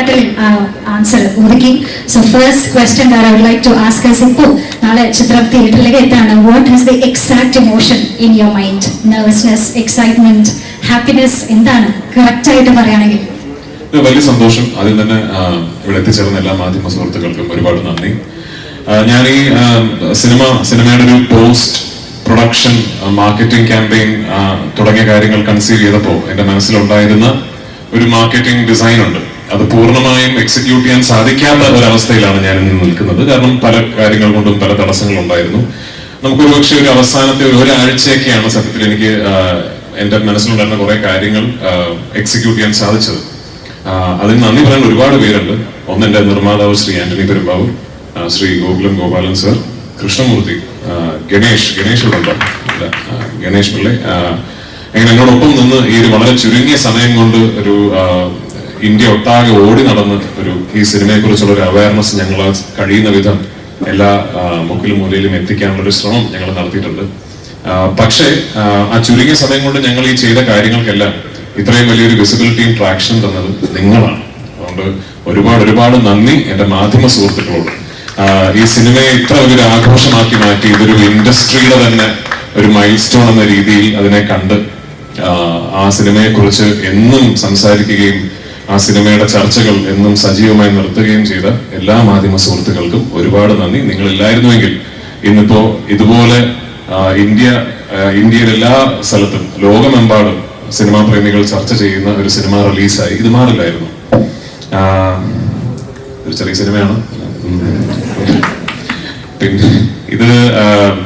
കാട്ടിൽ ആൻസർ ഒതുക്കി. So first question that I would like to ask is, ഇപ്പോൾ നാളെ ചിത്രം തിയേറ്ററിലേക്ക് എത്താണ്. What is the exact emotion in your mind? Nervousness, excitement, happiness, എന്താണ് കറക്റ്റ് ആയിട്ട് പറയുകയാണെങ്കിൽ? വലിയ സന്തോഷം. അതിൽ തന്നെ ഇവിടെ എത്തിച്ചേർന്ന എല്ലാ മാധ്യമ സുഹൃത്തുക്കൾക്കും ഒരുപാട് നന്ദി. ഞാൻ ഈ സിനിമയുടെ ഒരു പോസ്റ്റ് പ്രൊഡക്ഷൻ മാർക്കറ്റിംഗ് ക്യാമ്പയിൻ തുടങ്ങിയ കാര്യങ്ങൾ കൺസീവ് ചെയ്തപ്പോൾ എന്റെ മനസ്സിലുണ്ടായിരുന്ന ഒരു മാർക്കറ്റിംഗ് ഡിസൈൻ ഉണ്ട്. അത് പൂർണ്ണമായും എക്സിക്യൂട്ട് ചെയ്യാൻ സാധിക്കാത്ത ഒരവസ്ഥയിലാണ് ഞാൻ ഇന്ന് നിൽക്കുന്നത്. കാരണം പല കാര്യങ്ങൾ കൊണ്ടും പല തടസ്സങ്ങളുണ്ടായിരുന്നു. നമുക്കൊരു പക്ഷേ ഒരു അവസാനത്തെ ഒരാഴ്ചയൊക്കെയാണ് സത്യത്തിൽ എനിക്ക് എന്റെ മനസ്സിലുണ്ടായിരുന്ന കുറെ കാര്യങ്ങൾ എക്സിക്യൂട്ട് ചെയ്യാൻ സാധിച്ചത്. അതിന് നന്ദി പറയാൻ ഒരുപാട് പേരുണ്ട്. ഒന്ന് എന്റെ നിർമ്മാതാവ് ശ്രീ ആന്റണി പെരുമ്പാവൂർ, ശ്രീ ഗോകുലം ഗോപാലൻ സർ, കൃഷ്ണമൂർത്തി, ഗണേഷ് പിള്ളെ, അങ്ങനെ എന്നോടൊപ്പം നിന്ന് ഈ ഒരു വളരെ ചുരുങ്ങിയ സമയം കൊണ്ട് ഒരു ഇന്ത്യ ഒട്ടാകെ ഓടി നടന്ന് ഈ സിനിമയെ കുറിച്ചുള്ള ഒരു അവയർനെസ് ഞങ്ങൾ കഴിയുന്ന വിധം എല്ലാ മുക്കിലും മൂലയിലും എത്തിക്കാനുള്ള ഒരു ശ്രമം ഞങ്ങൾ നടത്തിയിട്ടുണ്ട്. പക്ഷേ ആ ചുരുങ്ങിയ സമയം കൊണ്ട് ഞങ്ങൾ ഈ ചെയ്ത കാര്യങ്ങൾക്കെല്ലാം ഇത്രയും വലിയൊരു വിസിബിലിറ്റിയും ട്രാക്ഷനും തന്നത് നിങ്ങളാണ്. അതുകൊണ്ട് ഒരുപാട് നന്ദി എന്റെ മാധ്യമ സുഹൃത്തുക്കളോട്. ഈ സിനിമയെ ഇത്ര വലിയൊരു ആഘോഷമാക്കി മാറ്റി ഇതൊരു ഇൻഡസ്ട്രിയുടെ തന്നെ ഒരു മൈൽ സ്റ്റോൺ എന്ന രീതിയിൽ അതിനെ കണ്ട് ആ സിനിമയെ കുറിച്ച് എന്നും സംസാരിക്കുകയും ആ സിനിമയുടെ ചർച്ചകൾ എന്നും സജീവമായി നിർത്തുകയും ചെയ്ത എല്ലാ മാധ്യമ സുഹൃത്തുക്കൾക്കും ഒരുപാട് നന്ദി. നിങ്ങളില്ലായിരുന്നുവെങ്കിൽ ഇന്നിപ്പോ ഇതുപോലെ ഇന്ത്യയിൽ എല്ലാ സ്ഥലത്തും ലോകമെമ്പാടും സിനിമാ പ്രേമികൾ ചർച്ച ചെയ്യുന്ന ഒരു സിനിമ റിലീസായി ഇത് മാറില്ലായിരുന്നു. ഒരു ചെറിയ സിനിമയാണ്. പിന്നെ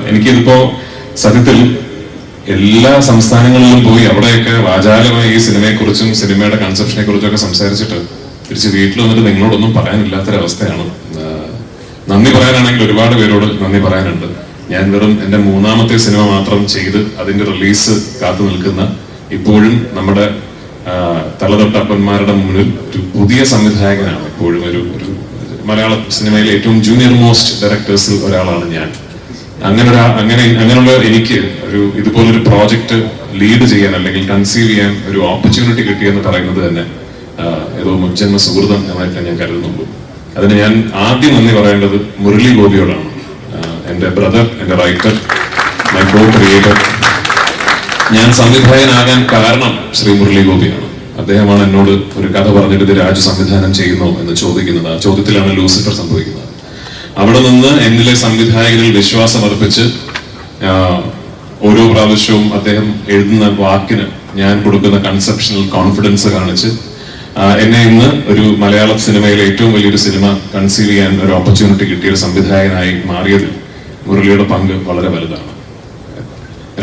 എനിക്കിതിപ്പോ സത്യത്തിൽ എല്ലാ സംസ്ഥാനങ്ങളിലും പോയി അവിടെയൊക്കെ വാചാലമായി ഈ സിനിമയെ കുറിച്ചും സിനിമയുടെ കൺസെപ്ഷനെ കുറിച്ചും ഒക്കെ സംസാരിച്ചിട്ട് തിരിച്ച് വീട്ടിൽ വന്നിട്ട് നിങ്ങളോടൊന്നും പറയാനില്ലാത്തൊരവസ്ഥയാണ്. നന്ദി പറയാനാണെങ്കിൽ ഒരുപാട് പേരോട് നന്ദി പറയാനുണ്ട്. ഞാൻ വെറും എന്റെ 3ാമത്തെ സിനിമ മാത്രം ചെയ്ത് അതിന്റെ റിലീസ് കാത്തു നിൽക്കുന്ന, ഇപ്പോഴും നമ്മുടെ തലതൊട്ടപ്പന്മാരുടെ മുന്നിൽ ഒരു പുതിയ സംവിധായകനാണ്. ഇപ്പോഴും ഒരു മലയാള സിനിമയിലെ ഏറ്റവും ജൂനിയർ മോസ്റ്റ് ഡയറക്ടേഴ്സിൽ ഒരാളാണ് ഞാൻ. അങ്ങനെയുള്ള എനിക്ക് ഇതുപോലൊരു പ്രോജക്റ്റ് ലീഡ് ചെയ്യാൻ അല്ലെങ്കിൽ കൺസീവ് ചെയ്യാൻ ഒരു ഓപ്പർച്യൂണിറ്റി കിട്ടിയെന്ന് പറയുന്നത് തന്നെ ഏതോ മുജ്ജന്മ സുഹൃതം എന്നായിട്ട് ഞാൻ കരുതുന്നുള്ളൂ. അതിന് ഞാൻ ആദ്യം നന്ദി പറയേണ്ടത് മുരളി ഗോപിയോടാണ്. എന്റെ ബ്രദർ, എന്റെ റൈറ്റർ, മൈ കോ ക്രിയേറ്റർ. ഞാൻ സംവിധായകനാകാൻ കാരണം ശ്രീ മുരളി ഗോപിയാണ്. അദ്ദേഹമാണ് എന്നോട് ഒരു കഥ പറഞ്ഞിട്ട് ഇത് രാജു സംവിധാനം ചെയ്യുന്നു എന്ന് ചോദിക്കുന്നത്. ആ ചോദ്യത്തിലാണ് ലൂസിഫർ സംഭവിക്കുന്നത്. അവിടെ നിന്ന് എന്നിലെ സംവിധായകനിൽ വിശ്വാസം അർപ്പിച്ച് ഓരോ പ്രാവശ്യവും അദ്ദേഹം എഴുതുന്ന വാക്കിന് ഞാൻ കൊടുക്കുന്ന കൺസെപ്ഷണൽ കോൺഫിഡൻസ് കാണിച്ച് എന്നെ ഇന്ന് ഒരു മലയാള സിനിമയിലെ ഏറ്റവും വലിയൊരു സിനിമ കൺസീവ് ചെയ്യാൻ ഒരു ഓപ്പർച്യൂണിറ്റി കിട്ടിയ ഒരു സംവിധായകനായി മാറിയതിൽ മുരളിയുടെ പങ്ക് വളരെ വലുതാണ്.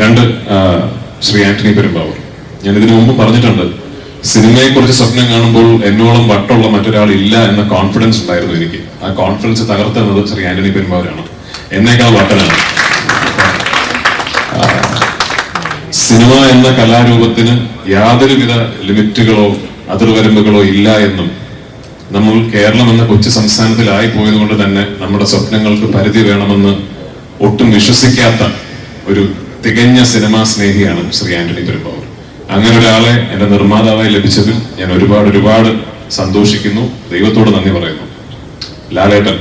2, ശ്രീ ആന്റണി പെരുമ്പാവൂർ. ഞാൻ ഇതിനു മുമ്പ് പറഞ്ഞിട്ടുണ്ട്, സിനിമയെ കുറിച്ച് സ്വപ്നം കാണുമ്പോൾ എന്നോളം വട്ടമുള്ള മറ്റൊരാൾ ഇല്ല എന്ന കോൺഫിഡൻസ് ഉണ്ടായിരുന്നു എനിക്ക്. ആ കോൺഫിഡൻസ് തകർത്തുന്നത് ശ്രീ ആന്റണി പെരുമ്പാവൂരാണ്. എന്നേക്കാൾ വട്ടനാണ്. സിനിമ എന്ന കലാരൂപത്തിന് യാതൊരുവിധ ലിമിറ്റുകളോ അതിർവരമ്പുകളോ ഇല്ല എന്നും നമ്മൾ കേരളം എന്ന കൊച്ചു സംസ്ഥാനത്തിലായി പോയത് കൊണ്ട് തന്നെ നമ്മുടെ സ്വപ്നങ്ങൾക്ക് പരിധി വേണമെന്ന് ഒട്ടും വിശ്വസിക്കാത്ത ഒരു തികഞ്ഞ സിനിമാ സ്നേഹിയാണ് ശ്രീ ആന്റണി പെരുമ്പാവൂർ. അങ്ങനെ ഒരാളെ എന്റെ നിർമ്മാതാവായി ലഭിച്ചതിൽ ഞാൻ ഒരുപാട് സന്തോഷിക്കുന്നു. ദൈവത്തോട് നന്ദി പറയുന്നു. ലാലേട്ടൻ,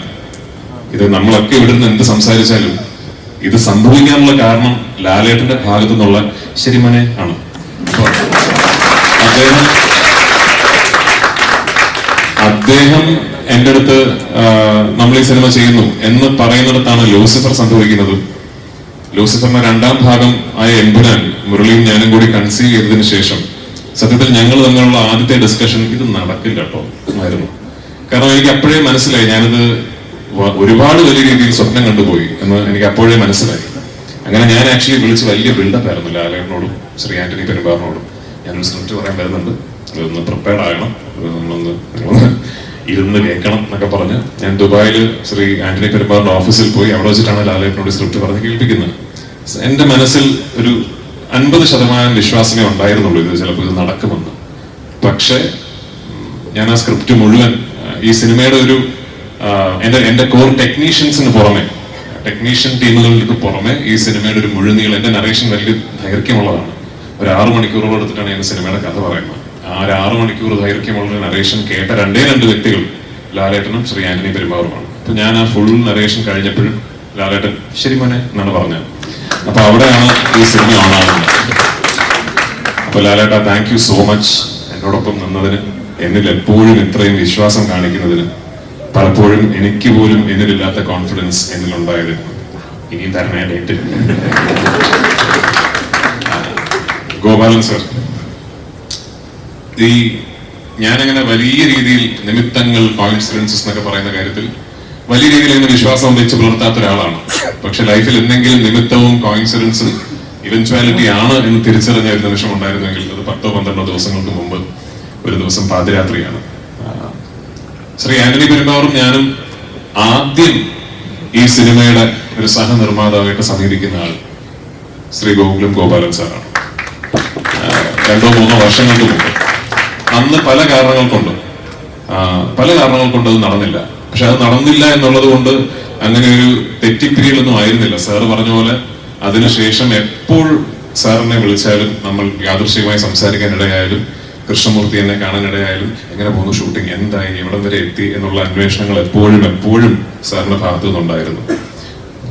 ഇത് നമ്മളൊക്കെ ഇവിടെ നിന്ന് എന്ത് സംസാരിച്ചാലും ഇത് സംഭവിക്കാനുള്ള കാരണം ലാലേട്ടന്റെ ഭാഗത്തു നിന്നുള്ള ശരിമനെ ആണ്. അദ്ദേഹം എന്റെ അടുത്ത് നമ്മൾ ഈ സിനിമ ചെയ്യുന്നു എന്ന് പറയുന്നിടത്താണ് ലൂസിഫർ സംഭവിക്കുന്നത്. ലൂസിഫറിന്റെ 2ാം ഭാഗം ആയ എമ്പുരാൻ മുരളിയും ഞാനും കൂടി കൺസീവ് ചെയ്തതിനു ശേഷം സത്യത്തിൽ ഞങ്ങൾ തമ്മിലുള്ള ആദ്യത്തെ ഡിസ്കഷൻ ഇത് നടക്കില്ല കേട്ടോ ആയിരുന്നു. കാരണം എനിക്ക് അപ്പോഴേ മനസ്സിലായി ഞാനിത് ഒരുപാട് വലിയ രീതിയിൽ സ്വപ്നം കണ്ടുപോയി എന്ന് എനിക്ക് അപ്പോഴേ മനസ്സിലായി. അങ്ങനെ ഞാൻ ആക്ച്വലി വിളിച്ച് വലിയ ബിൽഡപ്പ് ആയിരുന്നു ലാലേട്ടനോടും ശ്രീ ആന്റണി പെരുമ്പാവൂരിനോടും. ഞാനൊരു സ്ക്രിപ്റ്റ് പറയാൻ വരുന്നുണ്ട്, അതൊന്ന് പ്രിപ്പയർഡ് ആകണം, നിങ്ങളൊന്ന് ഇരുന്ന് കേൾക്കണം എന്നൊക്കെ പറഞ്ഞ് ഞാൻ ദുബായിൽ ശ്രീ ആന്റണി പെരുമ്പാവൂരിന്റെ ഓഫീസിൽ പോയി അവിടെ വെച്ചിട്ടാണ് ലാലേട്ടനോട് സ്ക്രിപ്റ്റ് പറഞ്ഞ് കേൾപ്പിക്കുന്നത്. എന്റെ മനസ്സിൽ ഒരു 50% വിശ്വാസമേ ഉണ്ടായിരുന്നുള്ളൂ ഇത് ചിലപ്പോൾ ഇത് നടക്കുമെന്ന്. പക്ഷെ ഞാൻ ആ സ്ക്രിപ്റ്റ് മുഴുവൻ ഈ സിനിമയുടെ എന്റെ കോർ ടെക്നീഷ്യൻസിന് പുറമെ, ടെക്നീഷ്യൻ ടീമുകൾക്ക് പുറമെ ഈ സിനിമയുടെ ഒരു മുഴുനീളം, എന്റെ നറേഷൻ വലിയ ദൈർഘ്യമുള്ളതാണ്. ഒരു 6 മണിക്കൂറോളം എടുത്തിട്ടാണ് ഞാൻ സിനിമയുടെ കഥ പറയുന്നത്. ആ ഒരു 6 മണിക്കൂർ ദൈർഘ്യമുള്ള നരേഷൻ കേട്ട രണ്ട് വ്യക്തികൾ ലാലേട്ടനും ശ്രീ ആന്റണി പെരുമ്പാവൂരുമാണ്. അപ്പൊ ഞാൻ ആ ഫുൾ നരേഷൻ കഴിഞ്ഞപ്പോഴും ലാലേട്ടൻ ശരി മോനെ എന്നാണ് പറഞ്ഞത്. അപ്പൊ അവിടെയാണ് ഈ സിനിമ ഓണാകുന്നത്. അപ്പൊ ലാലേട്ട, താങ്ക് യു സോ മച്ച് എന്നോടൊപ്പം നിന്നതിന്, എന്നിൽ എപ്പോഴും ഇത്രയും വിശ്വാസം കാണിക്കുന്നതിന്, പലപ്പോഴും എനിക്ക് പോലും എന്നിലില്ലാത്ത കോൺഫിഡൻസ് എന്നിലുണ്ടായതിന്. ഇനി തരണേ ഡേറ്റ്. ഗോപാലൻ സർ, ഈ ഞാനങ്ങനെ വലിയ രീതിയിൽ നിമിത്തങ്ങൾ, കോയിൻസിഡൻസസ് എന്നൊക്കെ പറയുന്ന കാര്യത്തിൽ വലിയ രീതിയിൽ ഇങ്ങനെ വിശ്വാസം വെച്ച് പുലർത്താത്ത ഒരാളാണ്. പക്ഷെ ലൈഫിൽ എന്തെങ്കിലും നിമിത്തവും കോയിൻസിഡൻസും ഇവൻച്വാലിറ്റി ആണ് എന്ന് തിരിച്ചറിഞ്ഞ ഒരു നിമിഷം ഉണ്ടായിരുന്നെങ്കിൽ അത് 10-12 ദിവസങ്ങൾക്ക് മുമ്പ് ഒരു ദിവസം പാതിരാത്രിയാണ്. ശ്രീ ആന്റണി പെരുമ്പാവൂരും ഞാനും ആദ്യം ഈ സിനിമയുടെ ഒരു സഹനിർമ്മാതാവായിട്ട് സമീപിക്കുന്ന ആൾ ശ്രീ ഗോപാലൻ സാറാണ്. 2-3 വർഷങ്ങൾക്ക് മുമ്പ്. അന്ന് പല കാരണങ്ങൾ കൊണ്ട് അത് നടന്നില്ല. പക്ഷെ അത് നടന്നില്ല എന്നുള്ളത് കൊണ്ട് അങ്ങനെ ഒരു തെറ്റിപ്പിരിയലൊന്നും ആയിരുന്നില്ല. സാറ് പറഞ്ഞ പോലെ അതിനുശേഷം എപ്പോൾ സാറിനെ വിളിച്ചാലും, നമ്മൾ യാദൃശ്ചികമായി സംസാരിക്കാനിടയായാലും, കൃഷ്ണമൂർത്തി എന്നെ കാണാനിടയായാലും, എങ്ങനെ പോകുന്നു ഷൂട്ടിംഗ്, എന്തായി, എവിടം വരെ എത്തി എന്നുള്ള അന്വേഷണങ്ങൾ എപ്പോഴും സാറിന്റെ ഭാഗത്തു നിന്നുണ്ടായിരുന്നു.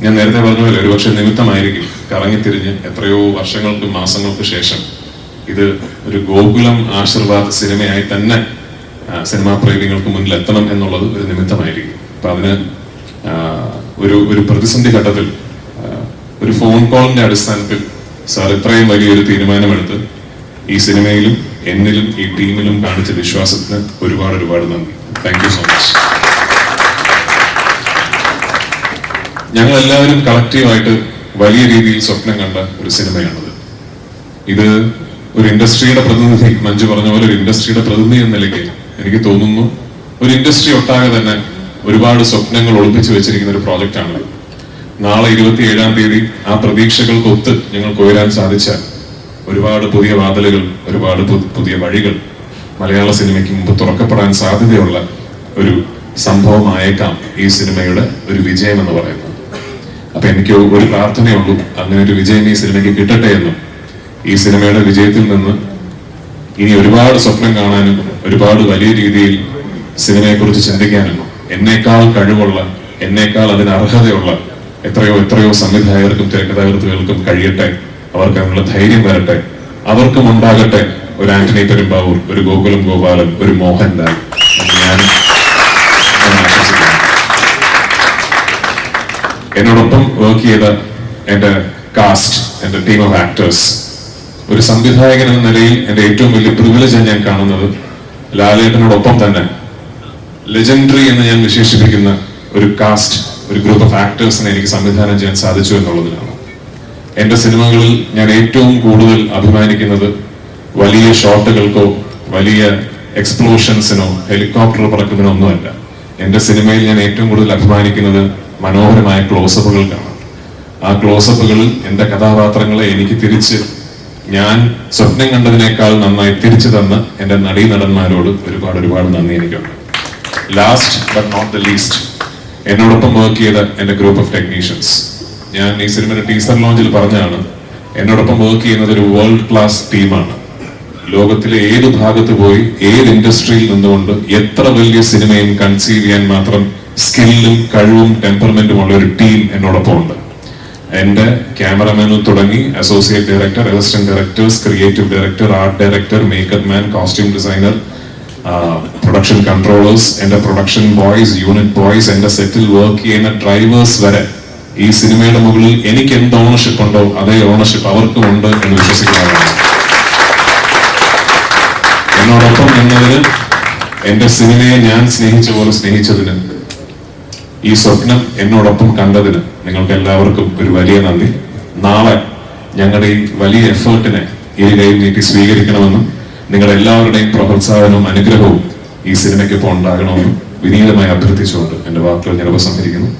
ഞാൻ നേരത്തെ പറഞ്ഞ പോലെ ഒരുപക്ഷെ നിമിത്തമായിരിക്കും കറങ്ങിത്തിരിഞ്ഞ് എത്രയോ വർഷങ്ങൾക്ക്, മാസങ്ങൾക്ക് ശേഷം ഇത് ഒരു ഗോകുലം ആശീർവാദ് സിനിമയായി തന്നെ സിനിമാ പ്രേമികൾക്ക് മുന്നിൽ എത്തണം എന്നുള്ളത് ഒരു നിമിത്തമായിരിക്കും. അപ്പൊ അതിന് ഒരു പ്രതിസന്ധി ഘട്ടത്തിൽ ഒരു ഫോൺ കോളിന്റെ അടിസ്ഥാനത്തിൽ സാർ ഇത്രയും വലിയൊരു തീരുമാനമെടുത്ത് ഈ സിനിമയിലും എന്നിലും ഈ ടീമിലും കാണിച്ച വിശ്വാസത്തിന് ഒരുപാട് നന്ദി. Thank you so much. ഞങ്ങൾ എല്ലാവരും കളക്റ്റീവായിട്ട് വലിയ രീതിയിൽ സ്വപ്നം കണ്ട ഒരു സിനിമയാണത്. ഇത് ഒരു ഇൻഡസ്ട്രിയുടെ പ്രതിനിധി, മഞ്ജു പറഞ്ഞ പോലെ ഒരു ഇൻഡസ്ട്രിയുടെ പ്രതിനിധി എന്ന നിലയ്ക്ക് എനിക്ക് തോന്നുന്നു ഒരു ഇൻഡസ്ട്രി ഒട്ടാകെ തന്നെ ഒരുപാട് സ്വപ്നങ്ങൾ ഒളിപ്പിച്ചു വെച്ചിരിക്കുന്ന ഒരു പ്രോജക്റ്റാണ്. നാളെ 27-ാം തീയതി ആ പ്രതീക്ഷകൾക്കൊത്ത് ഞങ്ങൾക്ക് ഉയരാൻ സാധിച്ചാൽ ഒരുപാട് പുതിയ വാതിലുകൾ, ഒരുപാട് പുതിയ വഴികൾ മലയാള സിനിമയ്ക്ക് മുമ്പ് തുറക്കപ്പെടാൻ സാധ്യതയുള്ള ഒരു സംഭവമായേക്കാം ഈ സിനിമയുടെ ഒരു വിജയം എന്ന് പറയുന്നത്. അപ്പൊ എനിക്ക് ഒരു പ്രാർത്ഥനയുള്ളൂ, അങ്ങനെ ഒരു വിജയം ഈ സിനിമയ്ക്ക് കിട്ടട്ടെ എന്നും ഈ സിനിമയുടെ വിജയത്തിൽ നിന്ന് ഇനി ഒരുപാട് സ്വപ്നം കാണാനും ഒരുപാട് വലിയ രീതിയിൽ സിനിമയെക്കുറിച്ച് ചിന്തിക്കാനും എന്നേക്കാൾ കഴിവുള്ള, എന്നേക്കാൾ അതിന് അർഹതയുള്ള എത്രയോ സംവിധായകർക്കും തിരക്കഥാകൃത്തുകൾക്കും കഴിയട്ടെ. അവർക്ക് അതിനുള്ള ധൈര്യം വരട്ടെ. അവർക്കും ഉണ്ടാകട്ടെ ഒരു ആന്റണി പെരുമ്പാവൂർ, ഒരു ഗോപാലൻ, ഒരു മോഹൻലാൽ എന്ന് ഞാൻ ആശംസിക്കുന്നു. എന്നോടൊപ്പം വർക്ക് ചെയ്ത എന്റെ കാസ്റ്റ്, എന്റെ ടീം ഓഫ് ആക്ടേഴ്സ്, ഒരു സംവിധായകൻ എന്ന നിലയിൽ എന്റെ ഏറ്റവും വലിയ പ്രിവിലേജ് ഞാൻ കാണുന്നത് ലാലേട്ടനോടൊപ്പം തന്നെ ലെജൻഡറി എന്ന് ഞാൻ വിശേഷിപ്പിക്കുന്ന ഒരു കാസ്റ്റ്, ഒരു ഗ്രൂപ്പ് ഓഫ് ആക്ടേഴ്സിനെ എനിക്ക് സംവിധാനം ചെയ്യാൻ സാധിച്ചു എന്നുള്ളതിലാണ്. എന്റെ സിനിമകളിൽ ഞാൻ ഏറ്റവും കൂടുതൽ അഭിമാനിക്കുന്നത് വലിയ ഷോട്ടുകൾക്കോ വലിയ എക്സ്പ്ലോഷൻസിനോ ഹെലികോപ്റ്റർ പറക്കുന്നതിനോ ഒന്നുമല്ല. എന്റെ സിനിമയിൽ ഞാൻ ഏറ്റവും കൂടുതൽ അഭിമാനിക്കുന്നത് മനോഹരമായ ക്ലോസപ്പുകൾക്കാണ്. ആ ക്ലോസപ്പുകളിൽ എന്റെ കഥാപാത്രങ്ങളെ എനിക്ക് തിരിച്ച് ഞാൻ സ്വപ്നം കണ്ടതിനേക്കാൾ നന്നായി തിരിച്ചു തന്ന എന്റെ നടീനടന്മാരോട് ഒരുപാട് നന്ദി എനിക്കുണ്ട്. Last but not the least, എന്നോടൊപ്പം വർക്ക് ചെയ്ത എന്റെ ഗ്രൂപ്പ് ഓഫ് ടെക്നീഷ്യൻസ്. ഞാൻ ഈ സിനിമയുടെ ടീസർ ലോഞ്ചിൽ പറഞ്ഞാണ്, എന്നോടൊപ്പം വർക്ക് ചെയ്യുന്നത് ഒരു വേൾഡ് ക്ലാസ് ടീമാണ്. ലോകത്തിലെ ഏത് ഭാഗത്ത് പോയി ഏത് ഇൻഡസ്ട്രിയിൽ നിന്നുകൊണ്ട് എത്ര വലിയ സിനിമയും കൺസീവ് ചെയ്യാൻ മാത്രം സ്കില്ലും കഴിവും ടെമ്പർമെന്റും ഉള്ള ഒരു ടീം എന്നോടൊപ്പം ഉണ്ട്. എന്റെ ക്യാമറമാനിൽ തുടങ്ങി associate director, assistant directors, creative director, art director, makeup man, costume designer, production controllers, എന്റെ പ്രൊഡക്ഷൻ ബോയ്സ്, യൂണിറ്റ് ബോയ്സ്, എന്റെ സെറ്റിൽ വർക്ക് ചെയ്യുന്ന ഡ്രൈവേഴ്സ് വരെ ഈ സിനിമയുടെ മുകളിൽ എനിക്ക് എന്ത് ഓണർഷിപ്പ് ഉണ്ടോ അതേ ഓണർഷിപ്പ് അവർക്കും ഉണ്ട് എന്ന് വിശ്വസിക്കുന്നതാണ്. എന്നോടൊപ്പം നിന്നതിന്, എന്റെ സിനിമയെ ഞാൻ സ്നേഹിച്ച പോലെ സ്നേഹിച്ചതിന്, ഈ സ്വപ്നം എന്നോടൊപ്പം കണ്ടതിന് നിങ്ങൾക്ക് എല്ലാവർക്കും ഒരു വലിയ നന്ദി. നാളെ ഞങ്ങളുടെ ഈ വലിയ എഫേർട്ടിനെ ഇരുകൈയും നീട്ടി സ്വീകരിക്കണമെന്നും നിങ്ങളുടെ എല്ലാവരുടെയും പ്രോത്സാഹനവും അനുഗ്രഹവും ഈ സിനിമയ്ക്കൊപ്പം ഉണ്ടാകണമെന്നും വിനീതമായി അഭ്യർത്ഥിച്ചുകൊണ്ട് എന്റെ വാക്കുകൾ ഞാൻ ഉപസംഹരിക്കുന്നു.